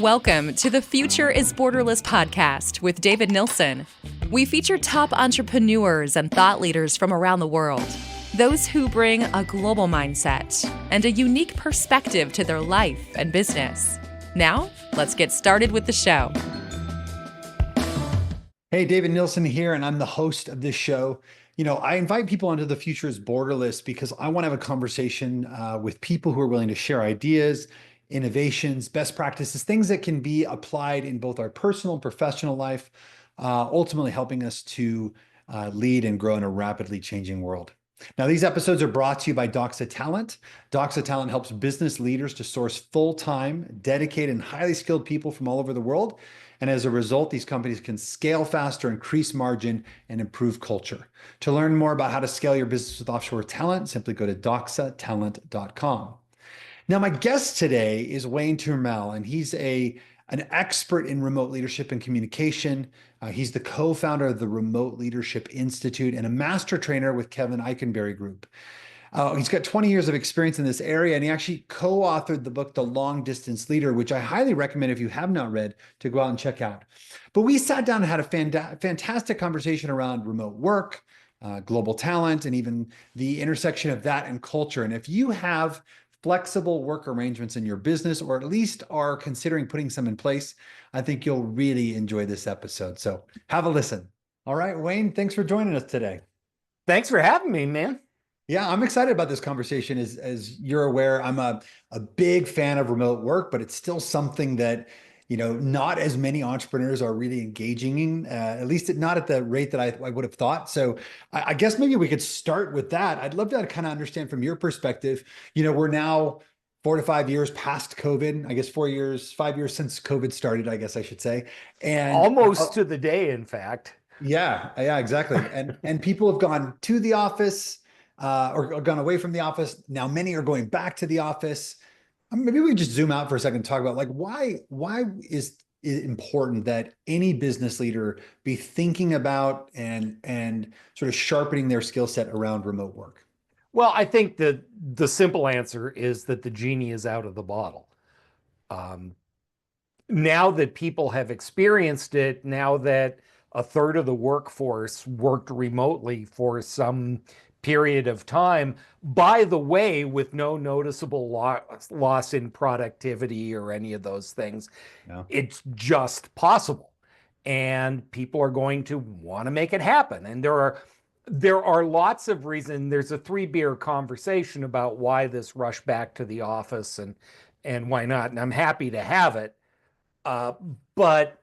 Welcome to the Future Is Borderless podcast with David Nilssen. We feature top entrepreneurs and thought leaders from around the world, those who bring a global mindset and a unique perspective to their life and business. Now, let's get started with the show. Hey, David Nilssen here, and I'm the host of this show. I invite people onto the Future Is Borderless because I want to have a conversation with people who are willing to share ideas, innovations, best practices, things that can be applied in both our personal and professional life, ultimately helping us to lead and grow in a rapidly changing world. Now, these episodes are brought to you by Doxa Talent. Doxa Talent helps business leaders to source full-time, dedicated, and highly skilled people from all over the world. And as a result, these companies can scale faster, increase margin, and improve culture. To learn more about how to scale your business with offshore talent, simply go to doxatalent.com. Now, my guest today is Wayne Turmel, and he's an expert in remote leadership and communication. He's the co-founder of the Remote Leadership Institute and a master trainer with Kevin Eikenberry Group. He's got 20 years of experience in this area, and he actually co-authored the book, The Long Distance Leader, which I highly recommend if you have not read to go out and check out. But we sat down and had a fantastic conversation around remote work, global talent, and even the intersection of that and culture. And if you have flexible work arrangements in your business, or at least are considering putting some in place, I think you'll really enjoy this episode. So have a listen. All right, Wayne, thanks for joining us today. Thanks for having me, man. Yeah, I'm excited about this conversation. As you're aware, I'm a big fan of remote work, but it's still something that, not as many entrepreneurs are really engaging in, at least not at the rate that I would have thought. So I guess maybe we could start with that. I'd love to kind of understand from your perspective, we're now 4 to 5 years past COVID, I guess 5 years since COVID started, I guess I should say. And almost to the day, in fact. Yeah, exactly. And people have gone to the office, or gone away from the office. Now many are going back to the office. Maybe we just zoom out for a second and talk about why is it important that any business leader be thinking about and sort of sharpening their skill set around remote work? Well, I think that the simple answer is that the genie is out of the bottle. Now that people have experienced it, now that a third of the workforce worked remotely for some period of time, by the way, with no noticeable loss in productivity or any of those things. No. It's just possible. And people are going to want to make it happen. And there are lots of reasons. There's a 3-beer conversation about why this rush back to the office and why not. And I'm happy to have it. But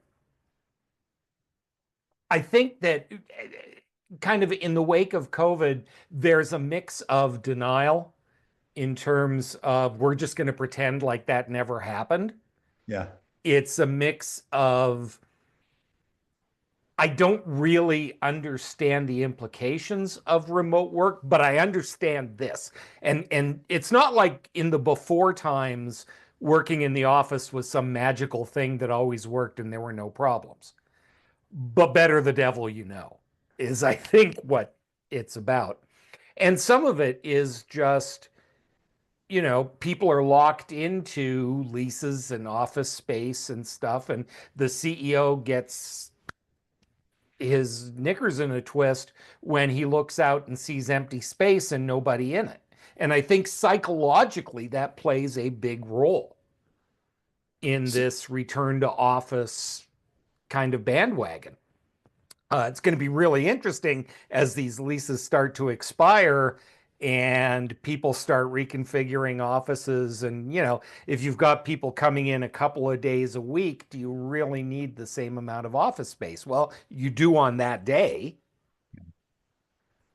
I think that kind of in the wake of COVID, there's a mix of denial in terms of we're just going to pretend like that never happened. Yeah. It's a mix of I don't really understand the implications of remote work, but I understand this. And it's not like in the before times working in the office was some magical thing that always worked and there were no problems. But better the devil you know is, I think, what it's about. And some of it is just, people are locked into leases and office space and stuff, and the CEO gets his knickers in a twist when he looks out and sees empty space and nobody in it. And I think psychologically that plays a big role in this return to office kind of bandwagon. It's going to be really interesting as these leases start to expire and people start reconfiguring offices. And, if you've got people coming in a couple of days a week, do you really need the same amount of office space? Well, you do on that day.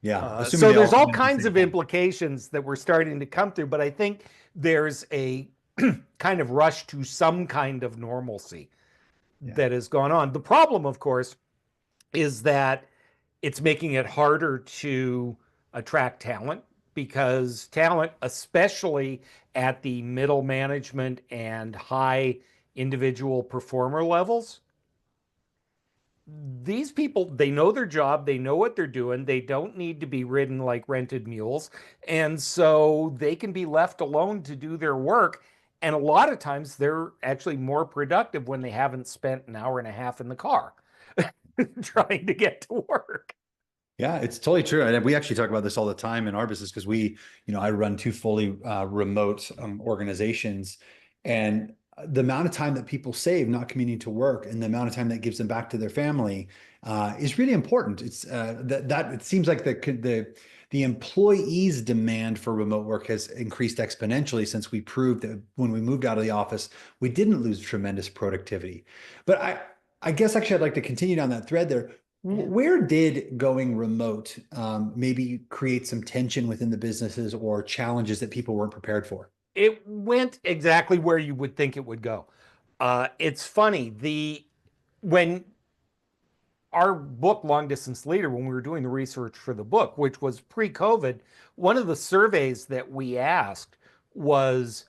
Yeah. So there's all kinds of implications that we're starting to come through, but I think there's a kind of rush to some kind of normalcy that has gone on. The problem, of course, is that it's making it harder to attract talent, because talent, especially at the middle management and high individual performer levels, these people, they know their job, they know what they're doing, they don't need to be ridden like rented mules, and so they can be left alone to do their work. And a lot of times they're actually more productive when they haven't spent an hour and a half in the car trying to get to work. Yeah, it's totally true. And we actually talk about this all the time in our business because I run two fully remote organizations, and the amount of time that people save not commuting to work and the amount of time that gives them back to their family is really important. It's that it seems like the employees' demand for remote work has increased exponentially since we proved that when we moved out of the office, we didn't lose tremendous productivity. But I guess actually I'd like to continue down that thread there. Where did going remote maybe create some tension within the businesses or challenges that people weren't prepared for? It went exactly where you would think it would go. It's funny, when our book, Long Distance Leader, when we were doing the research for the book, which was pre-COVID, one of the surveys that we asked was,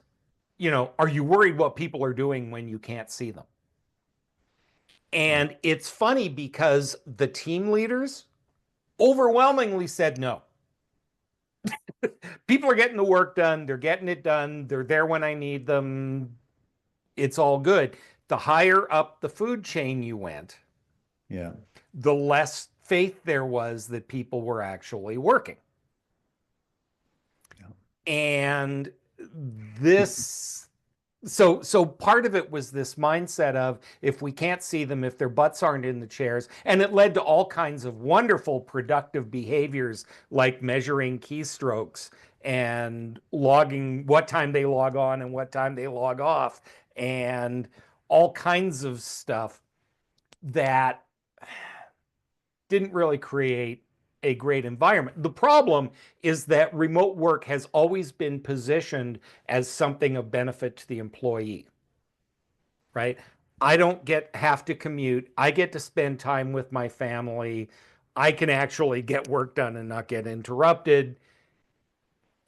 are you worried what people are doing when you can't see them? And it's funny because the team leaders overwhelmingly said no. People are getting the work done. They're getting it done. They're there when I need them. It's all good. The higher up the food chain you went, Yeah. the less faith there was that people were actually working. Yeah. And so part of it was this mindset of, if we can't see them, if their butts aren't in the chairs, and it led to all kinds of wonderful productive behaviors like measuring keystrokes and logging what time they log on and what time they log off, and all kinds of stuff that didn't really create a great environment. The problem is that remote work has always been positioned as something of benefit to the employee, right? I don't have to commute. I get to spend time with my family. I can actually get work done and not get interrupted.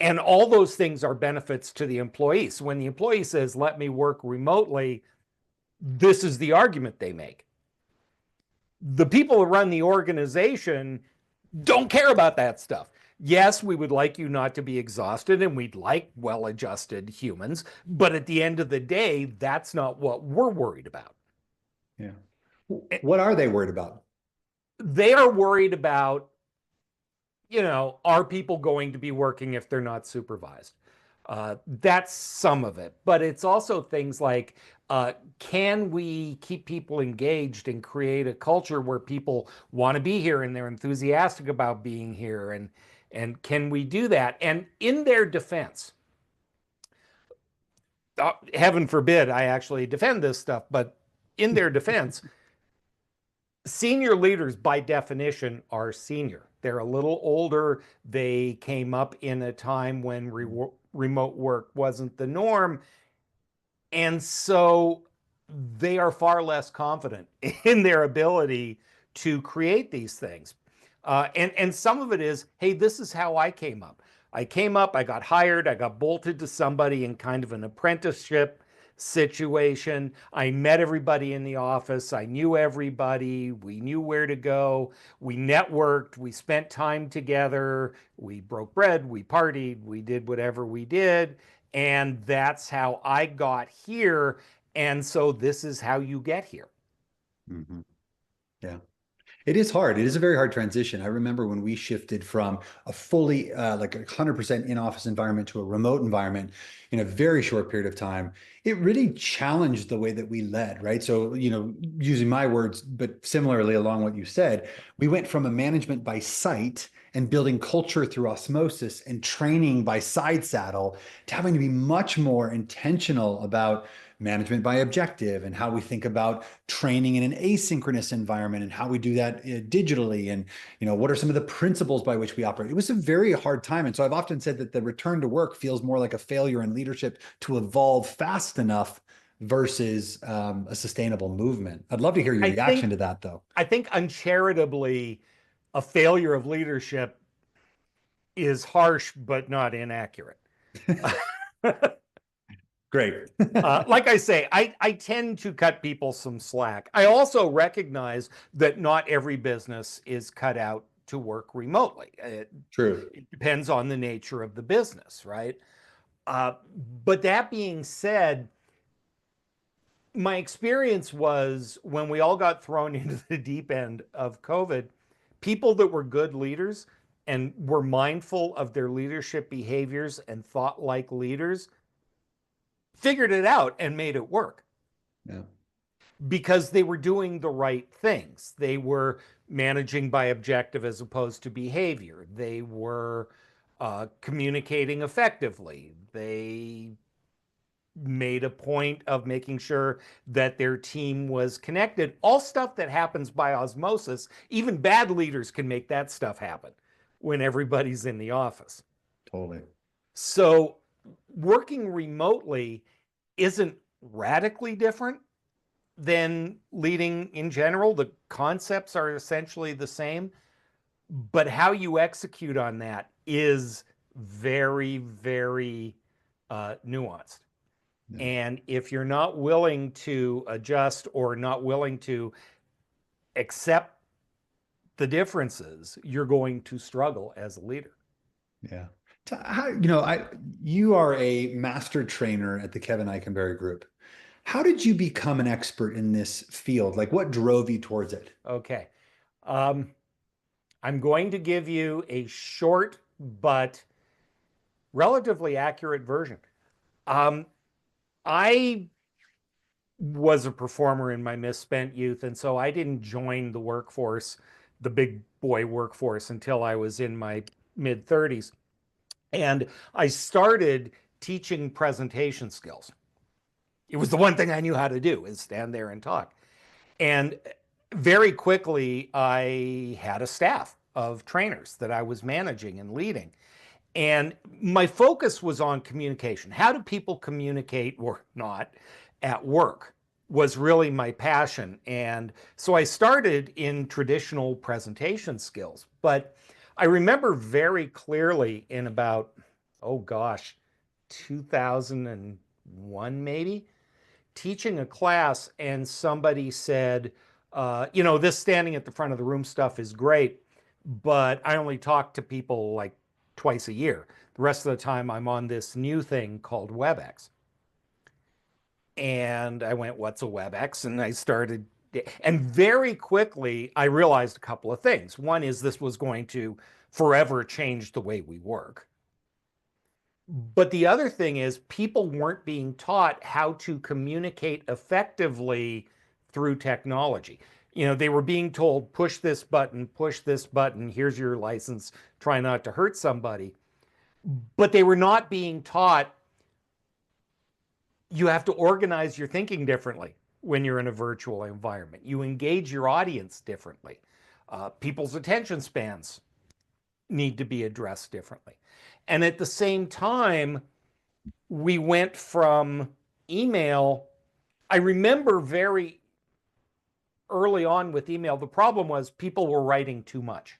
And all those things are benefits to the employee. So when the employee says, let me work remotely, this is the argument they make. The people who run the organization don't care about that stuff. Yes, we would like you not to be exhausted, and we'd like well-adjusted humans, but at the end of the day, that's not what we're worried about. Yeah. What are they worried about? They are worried about, are people going to be working if they're not supervised? That's some of it, but it's also things like, can we keep people engaged and create a culture where people want to be here and they're enthusiastic about being here? And can we do that? And in their defense, heaven forbid I actually defend this stuff, but in their defense, senior leaders by definition are senior. They're a little older. They came up in a time when remote work wasn't the norm. And so they are far less confident in their ability to create these things. And some of it is, hey, this is how I came up. I got hired, I got bolted to somebody in kind of an apprenticeship situation. I met everybody in the office. I knew everybody. We knew where to go. We networked. We spent time together. We broke bread. We partied. We did whatever we did. And that's how I got here. And so this is how you get here. Mm-hmm. Yeah. It is hard. It is a very hard transition. I remember when we shifted from a fully like 100% in-office environment to a remote environment in a very short period of time. It really challenged the way that we led, right? So, using my words, but similarly along what you said, we went from a management by sight and building culture through osmosis and training by side saddle to having to be much more intentional about management by objective and how we think about training in an asynchronous environment and how we do that digitally, and what are some of the principles by which we operate. It was a very hard time, and so I've often said that the return to work feels more like a failure in leadership to evolve fast enough versus a sustainable movement. I'd love to hear your reaction to that, though. I think uncharitably, a failure of leadership is harsh but not inaccurate. Great. Like I say, I tend to cut people some slack. I also recognize that not every business is cut out to work remotely. True. It depends on the nature of the business, right? Uh, but that being said, my experience was when we all got thrown into the deep end of COVID, people that were good leaders and were mindful of their leadership behaviors and thought like leaders figured it out and made it work. Yeah. Because they were doing the right things. They were managing by objective as opposed to behavior. They were communicating effectively. They made a point of making sure that their team was connected. All stuff that happens by osmosis. Even bad leaders can make that stuff happen when everybody's in the office. Totally. So working remotely isn't radically different than leading in general. The concepts are essentially the same, but how you execute on that is very, very nuanced. Yeah. And if you're not willing to adjust or not willing to accept the differences, you're going to struggle as a leader. Yeah. How, you are a master trainer at the Kevin Eikenberry Group. How did you become an expert in this field? Like, what drove you towards it? Okay. I'm going to give you a short but relatively accurate version. I was a performer in my misspent youth, and so I didn't join the workforce, the big boy workforce, until I was in my mid-30s. And I started teaching presentation skills. It was the one thing I knew how to do, is stand there and talk. And very quickly, I had a staff of trainers that I was managing and leading. And my focus was on communication. How do people communicate or not at work was really my passion. And so I started in traditional presentation skills. But I remember very clearly in about, 2001 maybe, teaching a class, and somebody said, this standing at the front of the room stuff is great, but I only talk to people like twice a year. The rest of the time I'm on this new thing called WebEx. And I went, what's a WebEx? And I started, and very quickly I realized a couple of things. One is this was going to forever change the way we work. But the other thing is people weren't being taught how to communicate effectively through technology. They were being told, push this button, here's your license, try not to hurt somebody. But they were not being taught you have to organize your thinking differently when you're in a virtual environment. You engage your audience differently. People's attention spans need to be addressed differently. And at the same time, we went from email. I remember very early on with email, the problem was people were writing too much,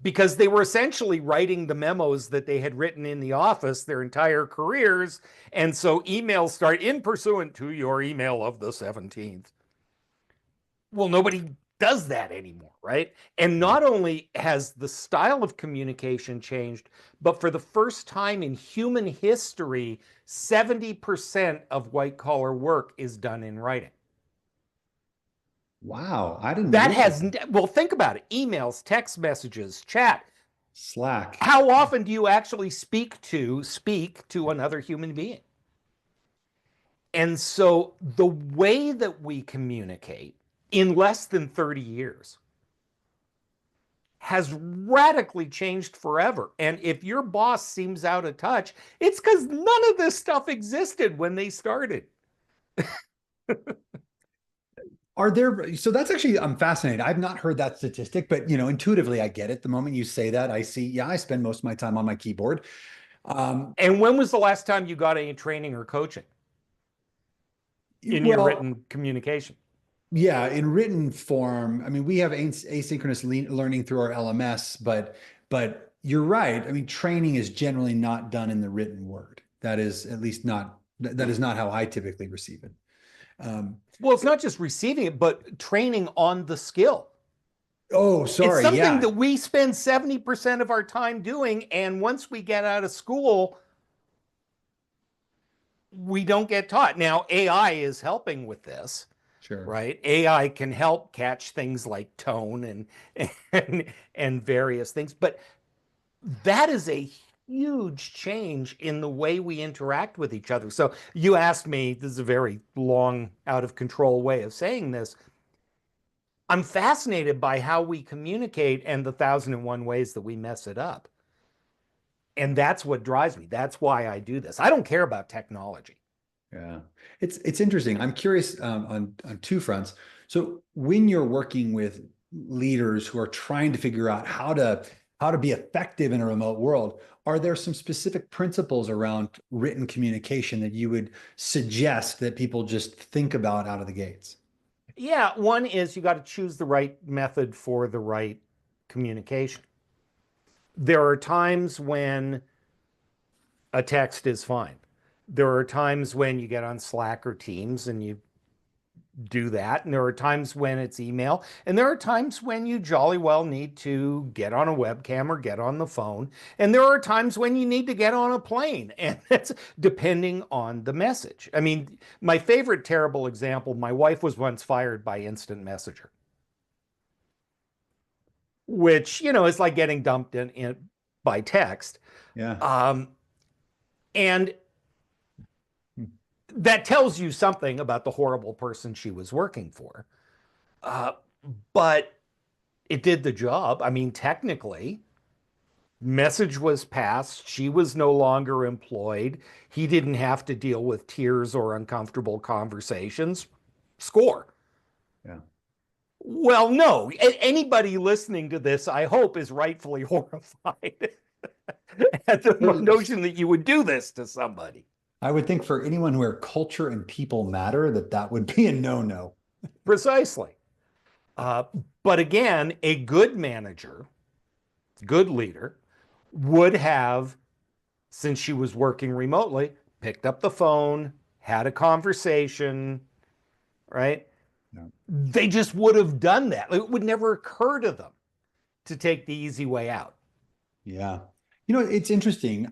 because they were essentially writing the memos that they had written in the office their entire careers. And so emails start, in pursuant to your email of the 17th. Well, nobody does that anymore, right? And not only has the style of communication changed, but for the first time in human history, 70% of white-collar work is done in writing. Wow, I didn't. That has, well, think about it. Emails, text messages, chat, Slack. How often do you actually speak to another human being? And so the way that we communicate in less than 30 years has radically changed forever. And if your boss seems out of touch, it's because none of this stuff existed when they started. So that's actually, I'm fascinated. I've not heard that statistic, but intuitively I get it. The moment you say that, I see, I spend most of my time on my keyboard. And when was the last time you got any training or coaching in your written communication? Yeah, in written form. I mean, we have asynchronous learning through our LMS, but you're right. I mean, training is generally not done in the written word. That is at least not, that is not how I typically receive it. Well, it's not just receiving it, but training on the skill. Oh, sorry. It's something that we spend 70% of our time doing. And once we get out of school, we don't get taught. Now, AI is helping with this, Sure. right? AI can help catch things like tone and various things, but that is a huge change in the way we interact with each other. So you asked me, this is a very long, out of control way of saying this. I'm fascinated by how we communicate and the 1,001 ways that we mess it up. And that's what drives me. That's why I do this. I don't care about technology. Yeah, it's interesting. I'm curious on two fronts. So when you're working with leaders who are trying to figure out how to be effective in a remote world, are there some specific principles around written communication that you would suggest that people just think about out of the gates? Yeah, one is you got to choose the right method for the right communication. There are times when a text is fine. There are times when you get on Slack or Teams and you do that. And there are times when it's email. And there are times when you jolly well need to get on a webcam or get on the phone. And there are times when you need to get on a plane. And that's depending on the message. I mean, my favorite terrible example, my wife was once fired by instant messenger, which, is like getting dumped in by text. Yeah. And that tells you something about the horrible person she was working for. But it did the job. I mean, technically, message was passed. She was no longer employed. He didn't have to deal with tears or uncomfortable conversations. Score. Yeah. Well, no. Anybody listening to this, I hope, is rightfully horrified at the notion that you would do this to somebody. I would think for anyone where culture and people matter, that would be a no-no. Precisely. But again, a good manager, good leader, would have, since she was working remotely, picked up the phone, had a conversation, right? Yeah. They just would have done that. It would never occur to them to take the easy way out. Yeah. It's interesting.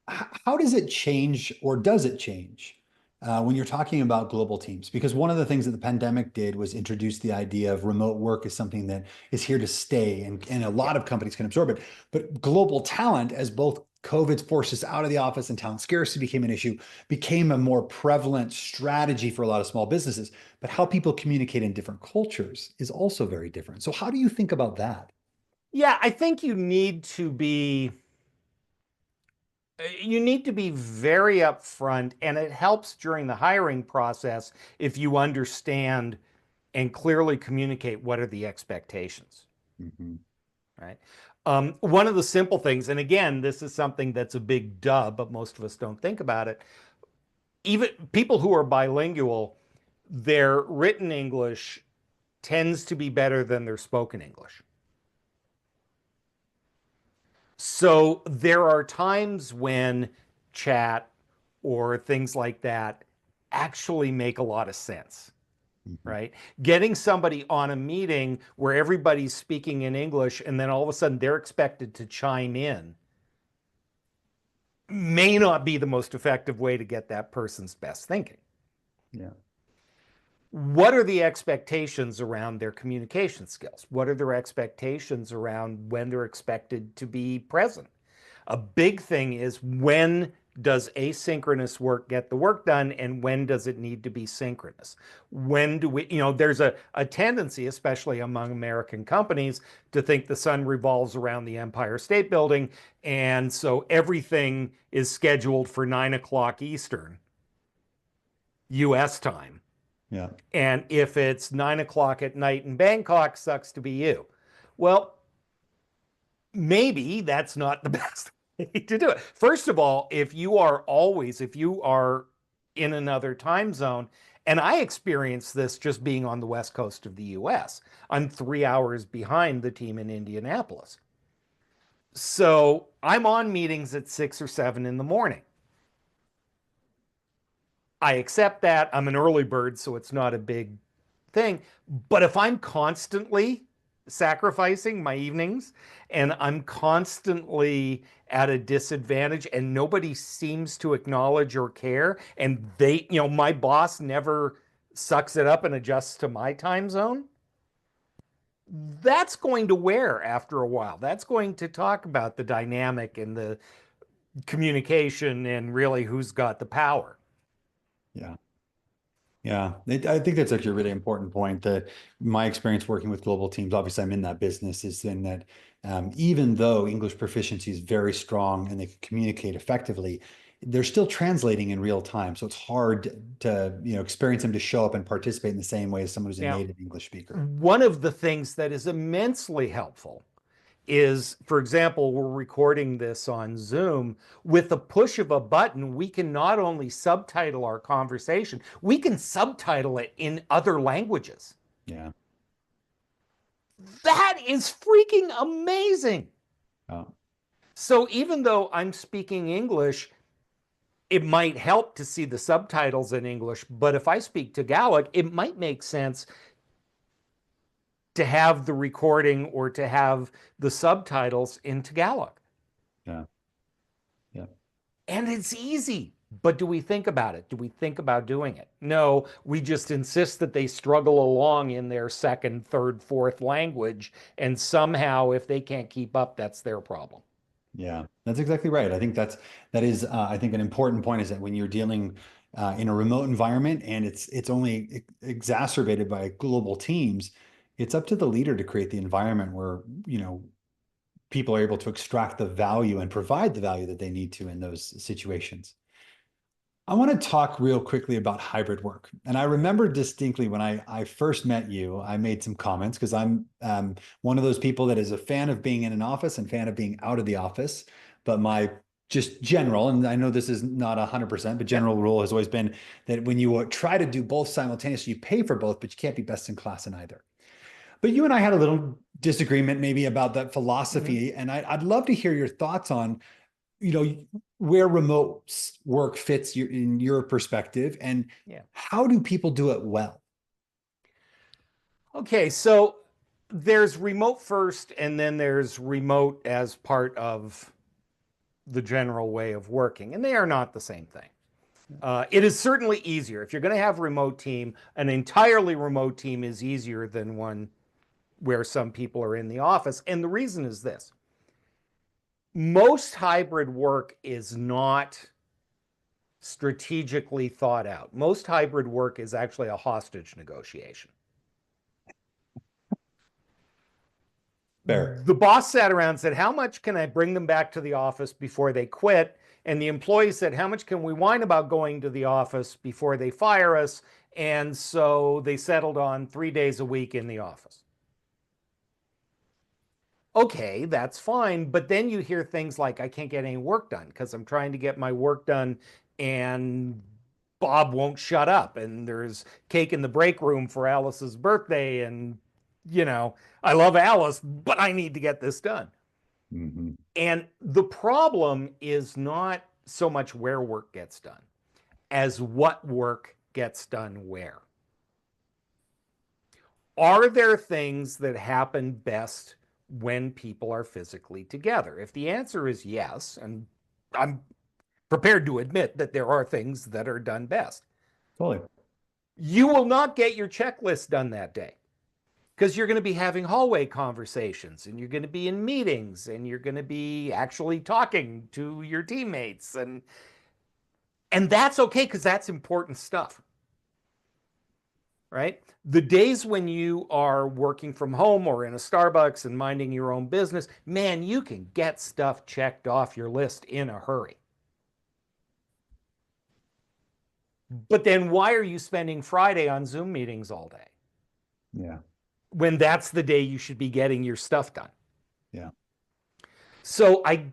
How does it change, or does it change when you're talking about global teams? Because one of the things that the pandemic did was introduce the idea of remote work as something that is here to stay, and a lot of companies can absorb it. But global talent, as both COVID forced us out of the office and talent scarcity became an issue, became a more prevalent strategy for a lot of small businesses. But how people communicate in different cultures is also very different. So how do you think about that? Yeah, I think you need to be very upfront, and it helps during the hiring process if you understand and clearly communicate what are the expectations. Mm-hmm. Right. One of the simple things, and again, this is something that's a big duh, but most of us don't think about it. Even people who are bilingual, their written English tends to be better than their spoken English. So there are times when chat or things like that actually make a lot of sense, right? Getting somebody on a meeting where everybody's speaking in English and then all of a sudden they're expected to chime in may not be the most effective way to get that person's best thinking. Yeah. What are the expectations around their communication skills? What are their expectations around when they're expected to be present? A big thing is, when does asynchronous work get the work done, and when does it need to be synchronous? When do we, there's a tendency, especially among American companies, to think the sun revolves around the Empire State Building, and so everything is scheduled for 9 o'clock Eastern US time. Yeah. And if it's 9 o'clock at night in Bangkok, sucks to be you. Well, maybe that's not the best way to do it. First of all, if you are in another time zone, and I experienced this just being on the West Coast of the US, I'm 3 hours behind the team in Indianapolis. So I'm on meetings at 6 or 7 in the morning. I accept that. I'm an early bird, so it's not a big thing. But if I'm constantly sacrificing my evenings, and I'm constantly at a disadvantage, and nobody seems to acknowledge or care. And my boss never sucks it up and adjusts to my time zone. That's going to wear after a while. That's going to talk about the dynamic and the communication and really who's got the power. Yeah. Yeah, I think that's actually a really important point. That my experience working with global teams, obviously I'm in that business, is in that even though English proficiency is very strong and they can communicate effectively, they're still translating in real time. So it's hard to, experience them to show up and participate in the same way as someone who's a Now, native English speaker. one of the things that is immensely helpful is, for example, we're recording this on Zoom. With the push of a button, we can not only subtitle our conversation, we can subtitle it in other languages. Yeah. That is freaking amazing. Oh. So even though I'm speaking English, it might help to see the subtitles in English, but if I speak Tagalog, it might make sense to have the recording or to have the subtitles in Tagalog. Yeah. Yeah. And it's easy. But do we think about it? Do we think about doing it? No, we just insist that they struggle along in their second, third, fourth language. And somehow, if they can't keep up, that's their problem. Yeah, that's exactly right. I think that is I think an important point is that when you're dealing in a remote environment and it's only exacerbated by global teams, it's up to the leader to create the environment where, people are able to extract the value and provide the value that they need to in those situations. I want to talk real quickly about hybrid work. And I remember distinctly when I first met you, I made some comments because I'm one of those people that is a fan of being in an office and fan of being out of the office. But my just general, and I know this is not 100%, but general rule has always been that when you try to do both simultaneously, you pay for both, but you can't be best in class in either. But you and I had a little disagreement maybe about that philosophy. And I'd love to hear your thoughts on, where remote work fits in your perspective, and how do people do it well? Okay, so there's remote first, and then there's remote as part of the general way of working, and they are not the same thing. It is certainly easier. If you're going to have a remote team, an entirely remote team is easier than one where some people are in the office. And the reason is this. Most hybrid work is not strategically thought out. Most hybrid work is actually a hostage negotiation. Fair. The boss sat around and said, how much can I bring them back to the office before they quit? And the employee said, how much can we whine about going to the office before they fire us? And so they settled on 3 days a week in the office. Okay, that's fine. But then you hear things like, I can't get any work done because I'm trying to get my work done and Bob won't shut up. And there's cake in the break room for Alice's birthday. And, I love Alice, but I need to get this done. Mm-hmm. And the problem is not so much where work gets done as what work gets done where. Are there things that happen best when people are physically together? If the answer is yes, and I'm prepared to admit that there are things that are done best. Totally. You will not get your checklist done that day because you're going to be having hallway conversations and you're going to be in meetings and you're going to be actually talking to your teammates. And that's okay because that's important stuff. Right? The days when you are working from home or in a Starbucks and minding your own business, man, you can get stuff checked off your list in a hurry. But then why are you spending Friday on Zoom meetings all day? Yeah. When that's the day you should be getting your stuff done. Yeah. So I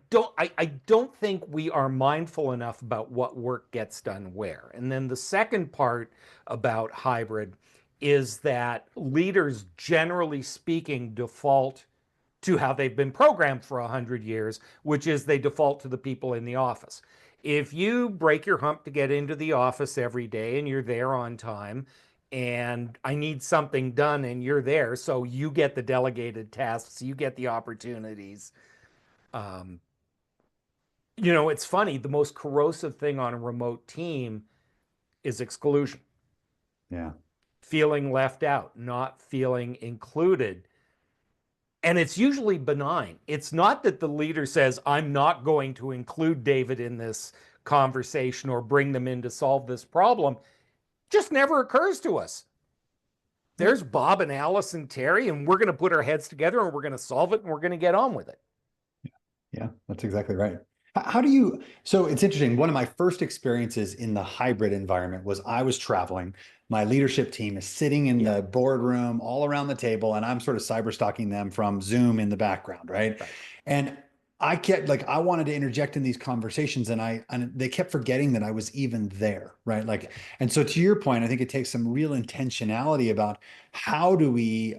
don't think we are mindful enough about what work gets done where. And then the second part about hybrid is that leaders, generally speaking, default to how they've been programmed for 100 years, which is they default to the people in the office. If you break your hump to get into the office every day and you're there on time and I need something done and you're there. So you get the delegated tasks, you get the opportunities. It's funny. The most corrosive thing on a remote team is exclusion. Yeah. Feeling left out, not feeling included. And it's usually benign. It's not that the leader says, I'm not going to include David in this conversation or bring them in to solve this problem. Just never occurs to us. There's Bob and Alice and Terry, and we're going to put our heads together and we're going to solve it and we're going to get on with it. Yeah, that's exactly right. So it's interesting. One of my first experiences in the hybrid environment was I was traveling. My leadership team is sitting in the boardroom all around the table, and I'm sort of cyber stalking them from Zoom in the background, right? And I wanted to interject in these conversations, and they kept forgetting that I was even there, right? And so to your point, I think it takes some real intentionality about how do we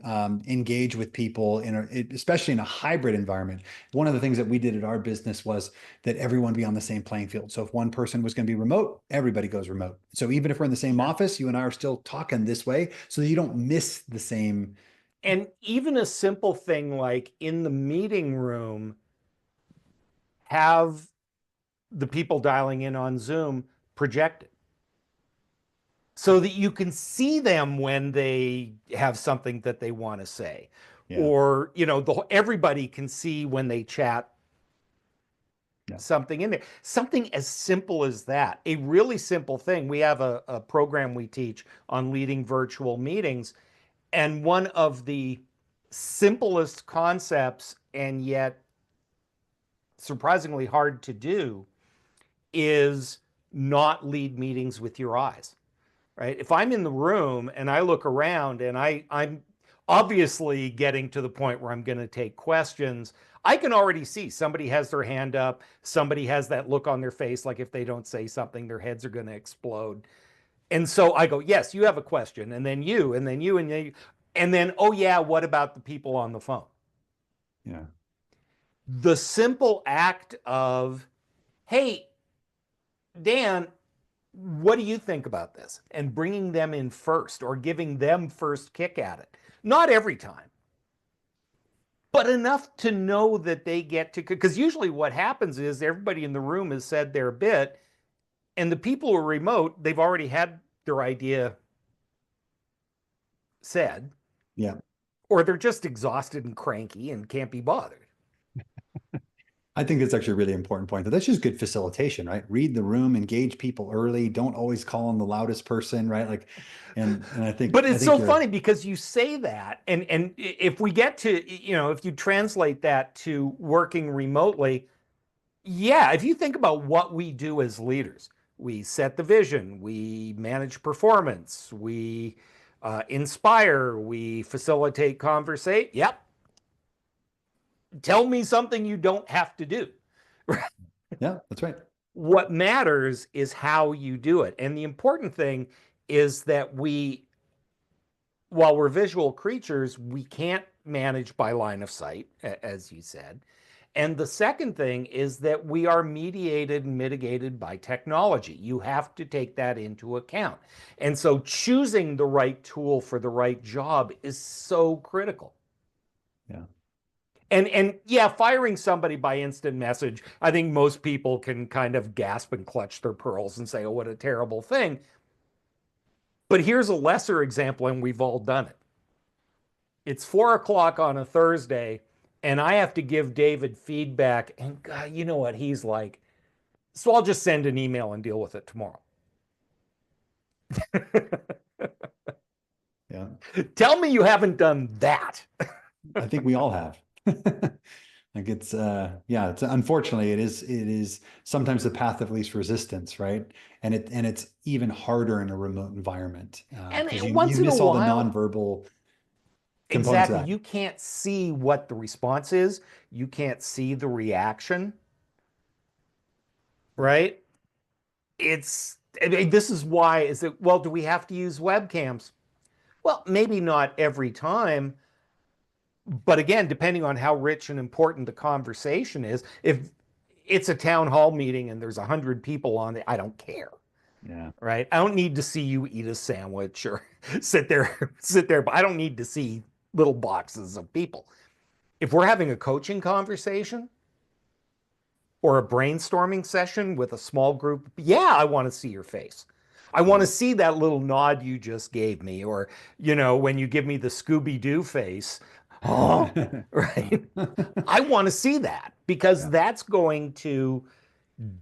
engage with people especially in a hybrid environment. One of the things that we did at our business was that everyone be on the same playing field. So if one person was going to be remote, everybody goes remote. So even if we're in the same office, you and I are still talking this way so that you don't miss the same. And even a simple thing like in the meeting room, have the people dialing in on Zoom projected so that you can see them when they have something that they want to say. Yeah. Or, everybody can see when they chat something in there. Something as simple as that. A really simple thing. We have a program we teach on leading virtual meetings, and one of the simplest concepts and yet surprisingly hard to do is not lead meetings with your eyes, right? If I'm in the room and I look around and I'm obviously getting to the point where I'm going to take questions, I can already see somebody has their hand up, somebody has that look on their face like if they don't say something, their heads are going to explode. And so I go, yes, you have a question, and then you, and then you, and then, oh yeah, what about the people on the phone? Yeah. The simple act of, hey, Dan, what do you think about this? And bringing them in first or giving them first kick at it. Not every time, but enough to know that they get to, because usually what happens is everybody in the room has said their bit, and the people who are remote, they've already had their idea said. Yeah. Or they're just exhausted and cranky and can't be bothered. I think that's actually a really important point. That's just good facilitation, right? Read the room, engage people early. Don't always call on the loudest person, right? And I think. But it's so funny because you say that, and if we get to, if you translate that to working remotely, yeah, if you think about what we do as leaders, we set the vision, we manage performance, we inspire, we facilitate conversation. Yep. Tell me something you don't have to do. Yeah, that's right. What matters is how you do it. And the important thing is that while we're visual creatures, we can't manage by line of sight, as you said. And the second thing is that we are mediated and mitigated by technology. You have to take that into account. And so choosing the right tool for the right job is so critical. Yeah. And yeah, firing somebody by instant message, I think most people can kind of gasp and clutch their pearls and say, oh, what a terrible thing. But here's a lesser example, and we've all done it. It's 4:00 on a Thursday, and I have to give David feedback, and God, you know what he's like. So I'll just send an email and deal with it tomorrow. Yeah. Tell me you haven't done that. I think we all have. It's unfortunately it is sometimes the path of least resistance, right? And it's even harder in a remote environment. And you once miss in a all while, the nonverbal components. Exactly. You can't see what the response is. You can't see the reaction. Right? This is why, do we have to use webcams? Well, maybe not every time. But again, depending on how rich and important the conversation is, if it's a town hall meeting and there's 100 people on it, I don't care. Yeah. right? I don't need to see you eat a sandwich or sit there, but I don't need to see little boxes of people. If we're having a coaching conversation or a brainstorming session with a small group, yeah, I want to see your face. I want to see that little nod you just gave me, or, when you give me the Scooby-Doo face, huh? Right? I want to see that because Yeah. that's going to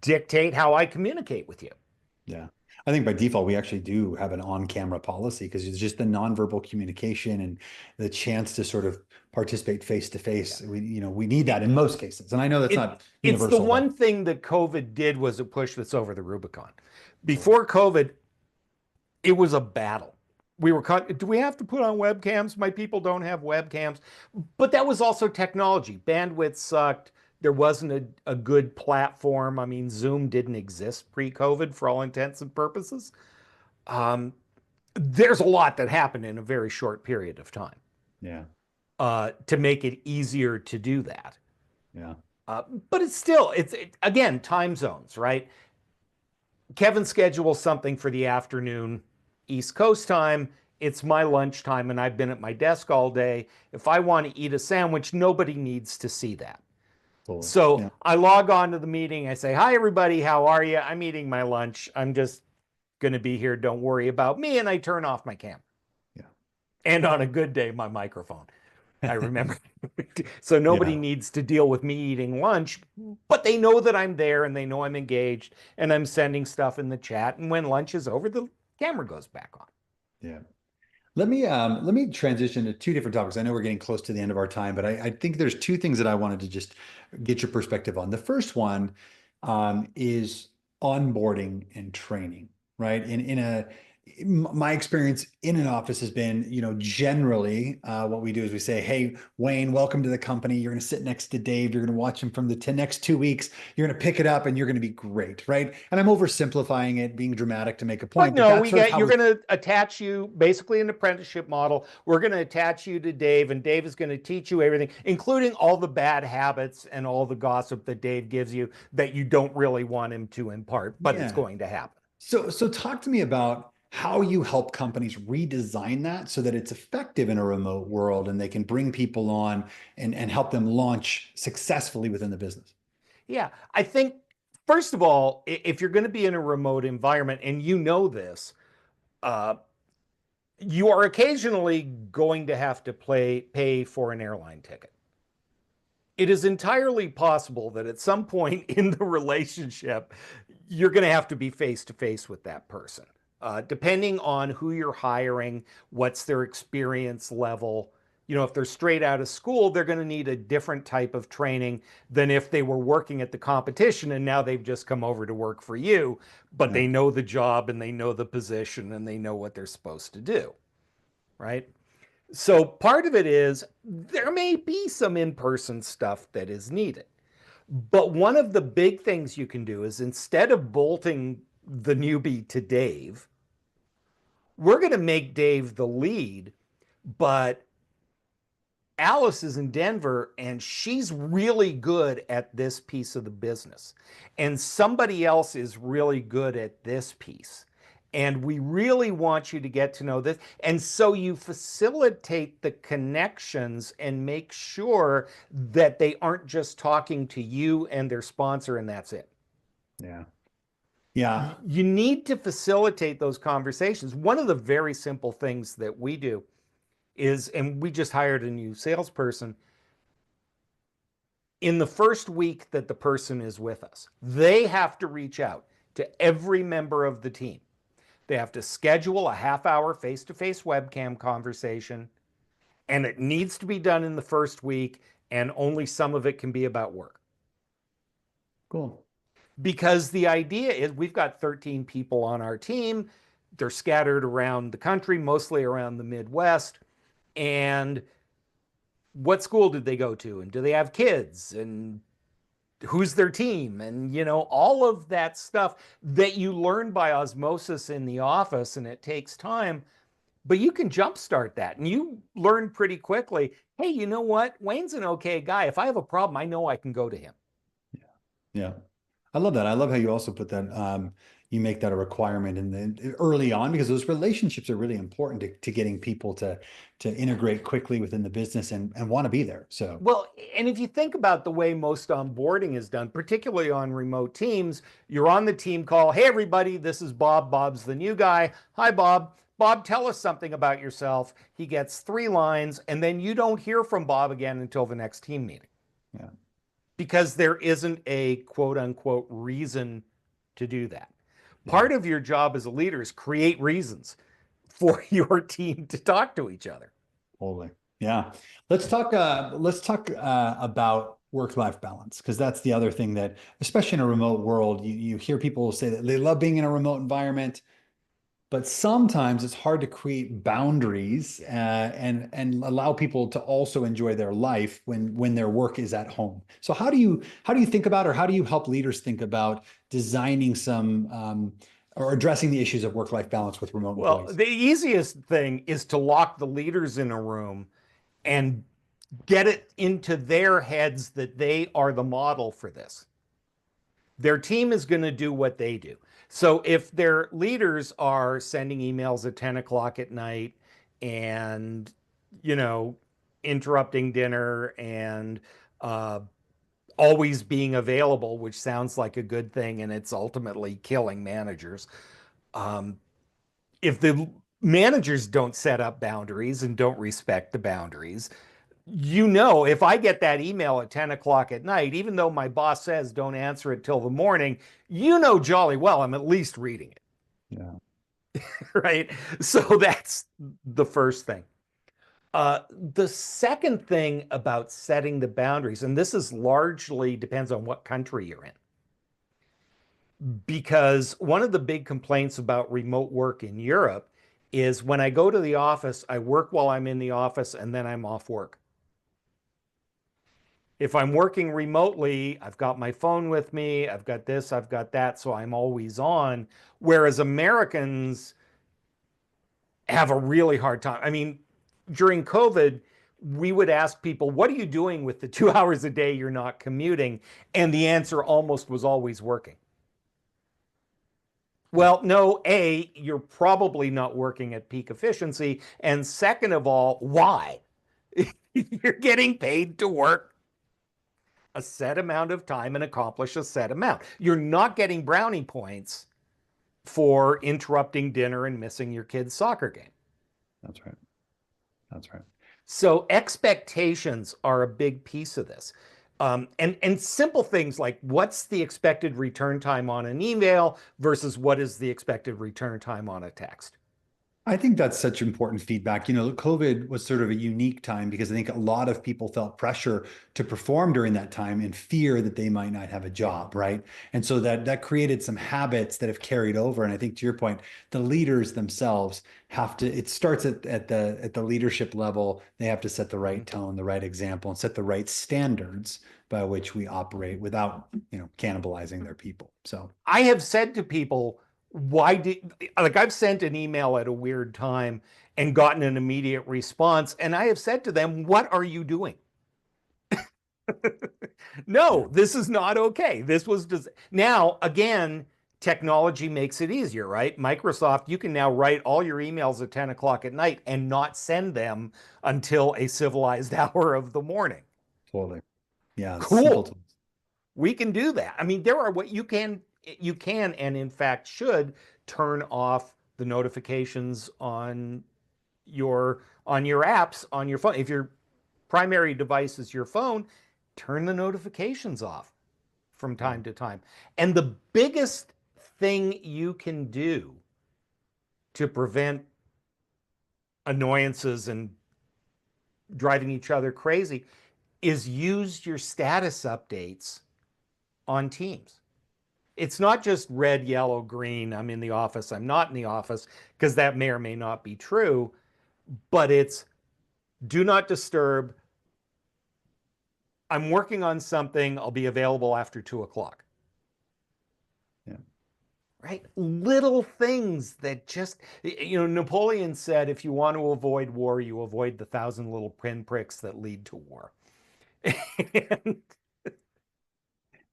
dictate how I communicate with you. Yeah. I think by default, we actually do have an on-camera policy because it's just the nonverbal communication and the chance to sort of participate face to face. We need that in most cases. And I know that's not It's the universal, but one thing that COVID did was it pushed us over the Rubicon. Before COVID, it was a battle. Do we have to put on webcams? My people don't have webcams. But that was also technology. Bandwidth sucked. There wasn't a good platform. I mean, Zoom didn't exist pre-COVID for all intents and purposes. There's a lot that happened in a very short period of time yeah, to make it easier to do that. yeah, But again, time zones, right? Kevin schedules something for the afternoon East Coast time. It's my lunchtime and I've been at my desk all day. If I want to eat a sandwich, nobody needs to see that. totally. So Yeah, I log on to the meeting. I say, hi, everybody. How are you? I'm eating my lunch. I'm just going to be here. Don't worry about me. And I turn off my camera. yeah, And on a good day, my microphone. I remember. So nobody yeah, needs to deal with me eating lunch, but they know that I'm there and they know I'm engaged and I'm sending stuff in the chat. And when lunch is over, the camera goes back on. yeah. Let me transition to two different topics. I know we're getting close to the end of our time, but I think there's two things that I wanted to just get your perspective on. The first one is onboarding and training, right? My experience in an office has been, generally what we do is we say, hey, Wayne, welcome to the company. You're going to sit next to Dave. You're going to watch him from the next 2 weeks. You're going to pick it up and you're going to be great, right? And I'm oversimplifying it, being dramatic to make a But point, but no, that's sort of how you're going to attach you basically an apprenticeship model. We're going to attach you to Dave, and Dave is going to teach you everything, including all the bad habits and all the gossip that Dave gives you that you don't really want him to impart, but it's yeah. going to happen. So talk to me about how you help companies redesign that so that it's effective in a remote world and they can bring people on and help them launch successfully within the business. Yeah, I think first of all, if you're going to be in a remote environment and you know this, uh, you are occasionally going to have to pay for an airline ticket. It is entirely possible that at some point in the relationship, you're going to have to be face to face with that person. Depending on who you're hiring, what's their experience level. If they're straight out of school, they're going to need a different type of training than if they were working at the competition and now they've just come over to work for you, but Yeah. they know the job and they know the position and they know what they're supposed to do, right? So part of it is there may be some in-person stuff that is needed. But one of the big things you can do is instead of bolting the newbie to Dave, we're going to make Dave the lead, but Alice is in Denver and she's really good at this piece of the business. And somebody else is really good at this piece. And we really want you to get to know this. And so you facilitate the connections and make sure that they aren't just talking to you and their sponsor and that's it. Yeah. Yeah. You need to facilitate those conversations. One of the very simple things that we do is, and we just hired a new salesperson, in the first week that the person is with us, they have to reach out to every member of the team. They have to schedule a half-hour face-to-face webcam conversation, and it needs to be done in the first week, and only some of it can be about work. Cool. Because the idea is we've got 13 people on our team. They're scattered around the country, mostly around the Midwest. And what school did they go to? And do they have kids? And who's their team? And, all of that stuff that you learn by osmosis in the office, and it takes time, but you can jumpstart that. And you learn pretty quickly, hey, you know what? Wayne's an okay guy. If I have a problem, I know I can go to him. Yeah. I love that. I love how you also put that, you make that a requirement in the early on, because those relationships are really important to getting people to integrate quickly within the business and want to be there. So, well, and if you think about the way most onboarding is done, particularly on remote teams, you're on the team call. Hey, everybody, this is Bob. Bob's the new guy. Hi, Bob. Bob, tell us something about yourself. He gets 3 lines, and then you don't hear from Bob again until the next team meeting. yeah. Because there isn't a quote unquote reason to do that. Part Yeah. of your job as a leader is create reasons for your team to talk to each other. Totally. Yeah. Let's talk about work-life balance, because that's the other thing that, especially in a remote world, you hear people say that they love being in a remote environment, but sometimes it's hard to create boundaries and allow people to also enjoy their life when their work is at home. So how do you think about, or how do you help leaders think about designing some or addressing the issues of work-life balance with remote Well, employees? the easiest thing is to lock the leaders in a room and get it into their heads that they are the model for this. Their team is going to do what they do. So if their leaders are sending emails at 10 o'clock at night and, you know, interrupting dinner and uh, always being available, which sounds like a good thing, and it's ultimately killing managers. If the managers don't set up boundaries and don't respect the boundaries, you know, if I get that email at 10 o'clock at night, even though my boss says don't answer it till the morning, you know jolly well I'm at least reading it. Yeah. Right? So that's the first thing. The second thing about setting the boundaries, and this is largely depends on what country you're in, because one of the big complaints about remote work in Europe is when I go to the office, I work while I'm in the office and then I'm off work. If I'm working remotely, I've got my phone with me, I've got this, I've got that, so I'm always on. Whereas Americans have a really hard time. I mean, during COVID, we would ask people, what are you doing with the 2 hours a day you're not commuting? And the answer almost was always working. Well, no, A, you're probably not working at peak efficiency. And second of all, why? You're getting paid to work a set amount of time and accomplish a set amount. You're not getting brownie points for interrupting dinner and missing your kid's soccer game. That's right. That's right. So expectations are a big piece of this. And simple things like what's the expected return time on an email versus what is the expected return time on a text? I think that's such important feedback. You know, COVID was sort of a unique time because I think a lot of people felt pressure to perform during that time and fear that they might not have a job, right? And so that created some habits that have carried over. And I think to your point, the leaders themselves have to, it starts at the leadership level. They have to set the right tone, the right example, and set the right standards by which we operate without, cannibalizing their people. So I have said to people, why did, like, I've sent an email at a weird time and gotten an immediate response. And I have said to them, what are you doing? No, this is not okay. This was just, now, again, technology makes it easier, right? Microsoft, you can now write all your emails at 10 o'clock at night and not send them until a civilized hour of the morning. totally. Yeah, it's simple Cool. tools. We can do that. I mean, there are what you can and in fact should turn off the notifications on your apps on your phone. If your primary device is your phone, turn the notifications off from time to time. And the biggest thing you can do to prevent annoyances and driving each other crazy is use your status updates on Teams. It's not just red, yellow, green, I'm in the office, I'm not in the office, because that may or may not be true, but it's do not disturb. I'm working on something, I'll be available after 2 o'clock. Yeah. Right? Little things that just, Napoleon said, if you want to avoid war, you avoid the 1,000 little pinpricks that lead to war. And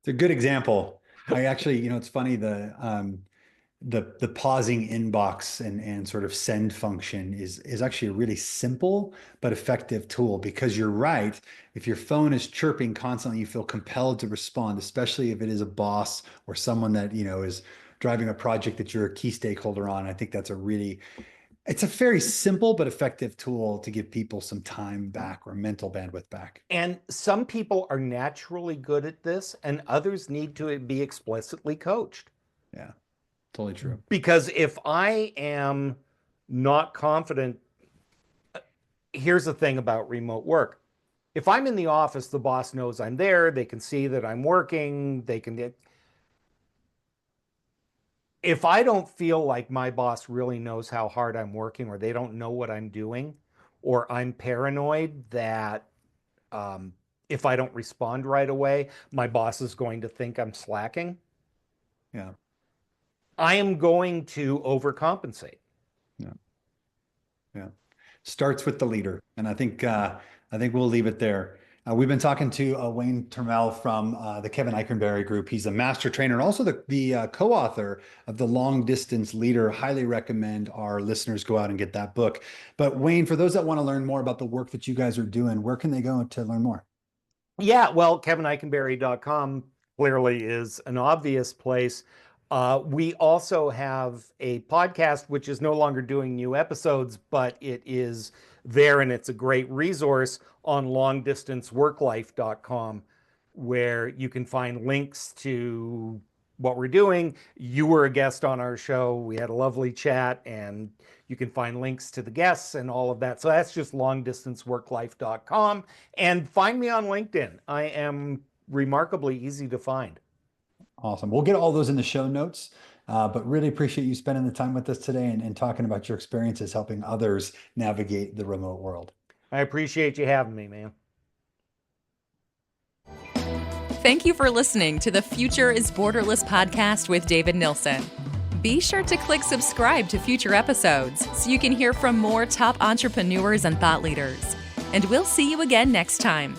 It's a good example. I actually, it's funny, the pausing inbox and sort of send function is actually a really simple but effective tool, because you're right. If your phone is chirping constantly, you feel compelled to respond, especially if it is a boss or someone that, is driving a project that you're a key stakeholder on. I think that's it's a very simple but effective tool to give people some time back or mental bandwidth back. And some people are naturally good at this, and others need to be explicitly coached. Yeah. Totally true. Because if I am not confident, here's the thing about remote work. If I'm in the office, the boss knows I'm there. They can see that I'm working. If I don't feel like my boss really knows how hard I'm working, or they don't know what I'm doing, or I'm paranoid that if I don't respond right away, my boss is going to think I'm slacking. Yeah. I am going to overcompensate. Yeah. Yeah. Starts with the leader. And I think we'll leave it there. We've been talking to Wayne Turmel from the Kevin Eikenberry Group. He's a master trainer and also the co-author of The Long Distance Leader. Highly recommend our listeners go out and get that book. But Wayne, for those that want to learn more about the work that you guys are doing, where can they go to learn more? Yeah, well, kevineikenberry.com clearly is an obvious place. We also have a podcast, which is no longer doing new episodes, but it is there, and it's a great resource on longdistanceworklife.com, where you can find links to what we're doing. You were a guest on our show. We had a lovely chat, and you can find links to the guests and all of that. So that's just longdistanceworklife.com. And find me on LinkedIn. I am remarkably easy to find. Awesome. We'll get all those in the show notes, but really appreciate you spending the time with us today and talking about your experiences helping others navigate the remote world. I appreciate you having me, man. Thank you for listening to the Future is Borderless podcast with David Nilssen. Be sure to click subscribe to future episodes so you can hear from more top entrepreneurs and thought leaders. And we'll see you again next time.